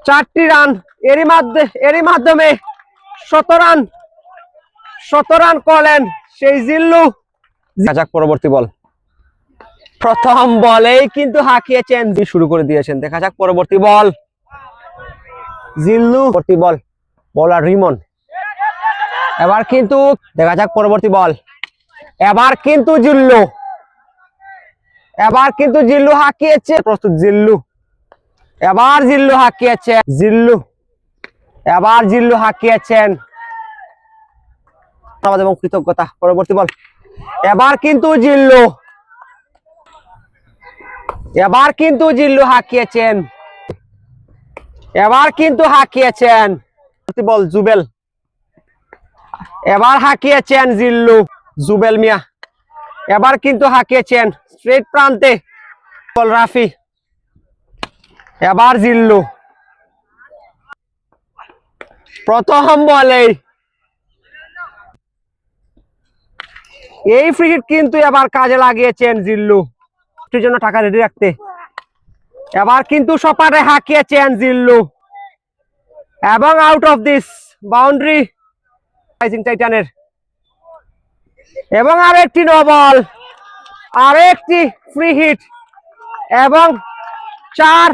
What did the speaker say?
4টি রান, এরই মাধ্যমে 17 রান করলেন সেই জিল্লু। যাক পরবর্তী বল, প্রথম বলেই কিন্তু হাঁকিয়েছেন, শুরু করে দিয়েছেন। দেখা যাক পরবর্তী বল, জিল্লু পরবর্তী বল, বলার রিমন। এবার কিন্তু দেখা যাক পরবর্তী বল, এবার কিন্তু জিল্লু হাঁকিয়েছে। প্রস্তুত জিল্লু, এবার জিল্লু হাঁকিয়েছে, এবার জিল্লু হাঁকিয়েছেন এবং কৃতজ্ঞতা। পরবর্তী বল, এবার কিন্তু জিল্লু হাঁকিয়েছেন, বল জুবেল, এবার হাঁকিয়েছেন জুবেল মিয়া, এবার কিন্তু হাঁকিয়েছেন স্ট্রেট প্রান্তে বল রাফি, এবার জিল্লু। প্রথম বলেই এই ফ্রি হিট কিন্তু এবার কাজে লাগিয়েছেন জিল্লু, জন্য টাকা রেডি রাখতে। এবার কিন্তু সপারে হাঁকিয়েছেন জিল্লু এবং out of this boundary rising টাইটানের। এবং আরেকটি নো বল, আরেকটি ফ্রি হিট এবং 4